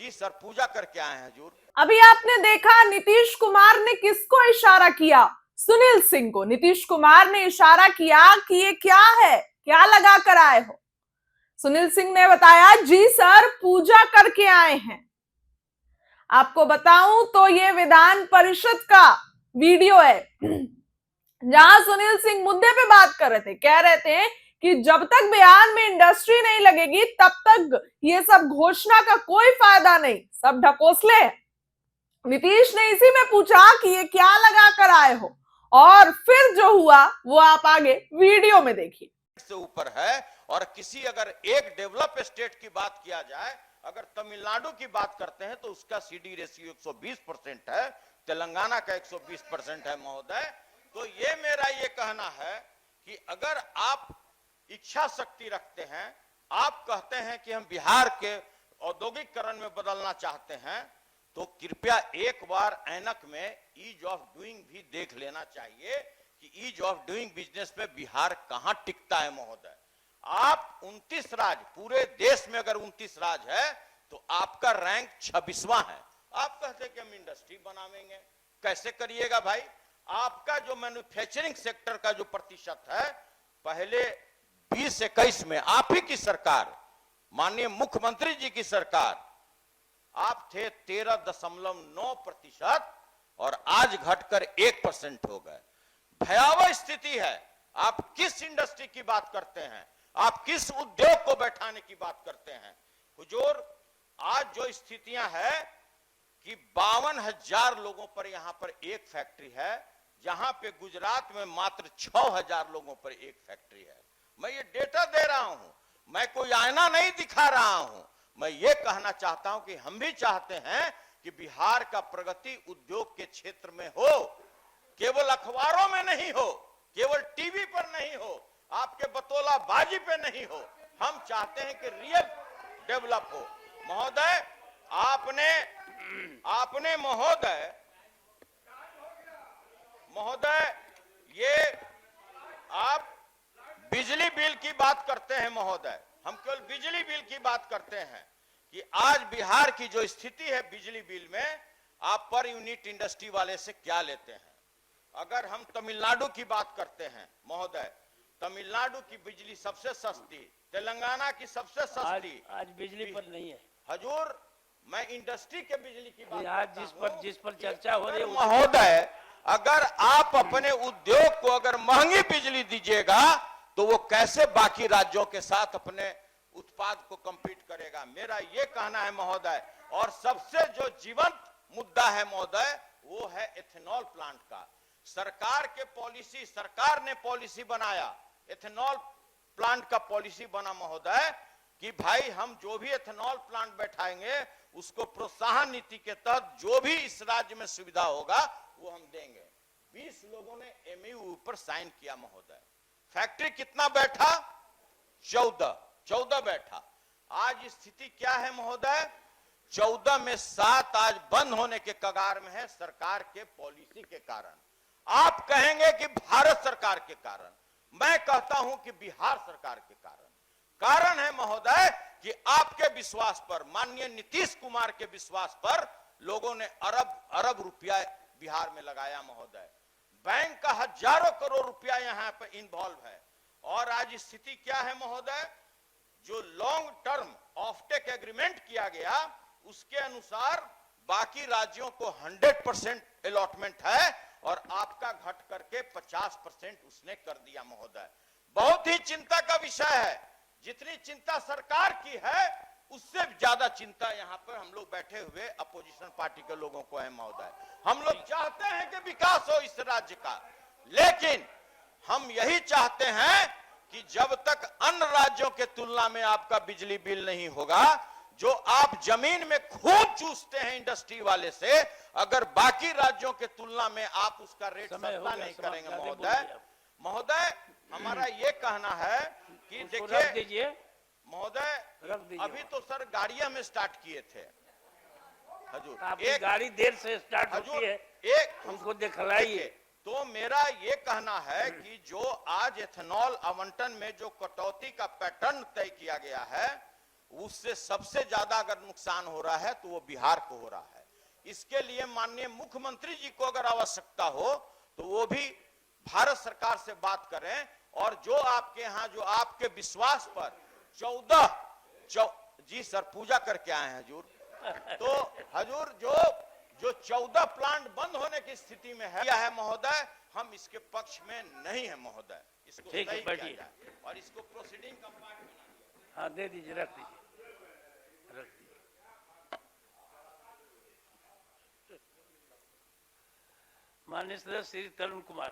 जी sir, पूजा करके आए हैं हजूर। अभी आपने देखा नीतीश कुमार ने किसको इशारा किया? सुनील सिंह को। नीतीश कुमार ने इशारा किया कि ये क्या है, क्या लगा कर आए हो? सुनील सिंह ने बताया, जी सर, पूजा करके आए हैं। आपको बताऊं तो ये विधान परिषद का वीडियो है जहां सुनील सिंह मुद्दे पे बात कर रहे थे। कह रहे थे कि जब तक बिहार में इंडस्ट्री नहीं लगेगी तब तक ये सब घोषणा का कोई फायदा नहीं, सब ढकोसले। नीतीश ने इसी में पूछा कि ये क्या लगा कर आए हो, और फिर जो हुआ वो आप आगे वीडियो में देखिए। से ऊपर है। और किसी अगर एक डेवलप स्टेट की बात किया जाए, अगर तमिलनाडु की बात करते हैं तो उसका सीडी रेशियो 120% है, तेलंगाना का 120% है महोदय। तो ये मेरा ये कहना है कि अगर आप इच्छा शक्ति रखते हैं, आप कहते हैं कि हम बिहार के औद्योगिकरण में बदलना चाहते हैं, तो कृपया एक बार ऐनक में ईज ऑफ डूइंग भी देख लेना चाहिए कि ईज ऑफ डूइंग बिजनेस में बिहार कहां टिकता है महोदय। आप 29 राज्य, पूरे देश में अगर 29 राज्य है तो आपका रैंक 26वां है। आप कहते हैं कि हम इंडस्ट्री बनावेंगे, कैसे करिएगा भाई? आपका जो मैन्युफैक्चरिंग सेक्टर का जो प्रतिशत है, पहले 20-21 में आप ही की सरकार, माननीय मुख्यमंत्री जी की सरकार, आप थे 13.9% और आज घटकर 1% हो गए। भयावह स्थिति है। आप किस इंडस्ट्री की बात करते हैं? आप किस उद्योग को बैठाने की बात करते हैं? हुजूर, आज जो स्थितियां है कि 52,000 लोगों पर यहां पर एक फैक्ट्री है, जहां पे गुजरात में मात्र 6,000 लोगों पर एक फैक्ट्री है। मैं ये डेटा दे रहा हूं, मैं कोई आईना नहीं दिखा रहा हूं। मैं ये कहना चाहता हूं कि हम भी चाहते हैं कि बिहार का प्रगति उद्योग के क्षेत्र में हो, केवल अखबारों में नहीं हो, केवल टीवी पर नहीं हो, आपके बतौलाबाजी पे नहीं हो। हम चाहते हैं कि रियल डेवलप हो। महोदय, आपने महोदय ये आप बिजली बिल की बात करते हैं महोदय, हम केवल बिजली बिल की बात करते हैं कि आज बिहार की जो स्थिति है बिजली बिल में, आप पर यूनिट इंडस्ट्री वाले से क्या लेते हैं? अगर हम तमिलनाडु की बात करते हैं महोदय, तमिलनाडु की बिजली सबसे सस्ती, तेलंगाना की सबसे सस्ती। आज बिजली पर नहीं है हजूर, मैं इंडस्ट्री के बिजली की बात करता हूं। जिस पर चर्चा हो रही है महोदय, अगर आप अपने उद्योग को अगर महंगी बिजली दीजिएगा तो वो कैसे बाकी राज्यों के साथ अपने उत्पाद को कंपीट करेगा? मेरा ये कहना है महोदय। और सबसे जो जीवंत मुद्दा है महोदय, वो है एथेनॉल प्लांट का। सरकार ने पॉलिसी बनाया, एथेनॉल प्लांट का पॉलिसी बना महोदय कि भाई हम जो भी एथेनॉल प्लांट बैठाएंगे उसको प्रोत्साहन नीति के तहत जो भी इस राज्य में सुविधा होगा वो हम देंगे। 20 लोगों ने एमयू पर साइन किया महोदय। फैक्ट्री कितना बैठा? 14 बैठा। आज स्थिति क्या है महोदय? 14 में 7 आज बंद होने के कगार में है, सरकार के पॉलिसी के कारण। आप कहेंगे कि भारत सरकार के कारण, मैं कहता हूं कि बिहार सरकार के कारण है महोदय कि आपके विश्वास पर, माननीय नीतीश कुमार के विश्वास पर लोगों ने अरब रुपया बिहार में लगाया महोदय। बैंक का हजारों करोड़ रुपया यहां पर इन्वॉल्व है। और आज स्थिति क्या है महोदय? जो लॉन्ग टर्म ऑफटेक एग्रीमेंट किया गया उसके अनुसार बाकी राज्यों को 100% अलॉटमेंट है और आपका घट करके 50% उसने कर दिया महोदय। बहुत ही चिंता का विषय है। जितनी चिंता सरकार की है उससे ज्यादा चिंता यहाँ पर हम लोग बैठे हुए अपोजिशन पार्टी के लोगों को है महोदय। हम लोग चाहते हैं कि विकास हो इस राज्य का, लेकिन हम यही चाहते हैं कि जब तक अन्य राज्यों के तुलना में आपका बिजली बिल नहीं होगा, जो आप जमीन में खून चूसते हैं इंडस्ट्री वाले से, अगर बाकी राज्यों के तुलना में आप उसका रेट सस्ता नहीं करेंगे महोदय, हमारा ये कहना है कि देखिए महोदय, अभी तो सर गाड़ियां में स्टार्ट किए थे हजूर, एक गाड़ी देर से स्टार्ट होती है, एक हमको दिखलाइए। तो मेरा ये कहना है कि जो आज एथेनॉल आवंटन में जो कटौती का पैटर्न तय किया गया है, उससे सबसे ज्यादा अगर नुकसान हो रहा है तो वो बिहार को हो रहा है। इसके लिए माननीय मुख्यमंत्री जी को अगर आवश्यकता हो तो वो भी भारत सरकार से बात करें, और जो आपके यहाँ जो आपके विश्वास पर 14 जी सर पूजा करके आए हैं हजूर, तो हजूर जो 14 प्लांट बंद होने की स्थिति में है महोदय, हम इसके पक्ष में नहीं है महोदय। इसको ठीक है, सही किया बैठिए। जाए और इसको प्रोसीडिंग का पार्ट बना दिया। हाँ दे दीजिए, रख दीजिए, रख दीजिए। माननीय सदस्य श्री तरुण कुमार।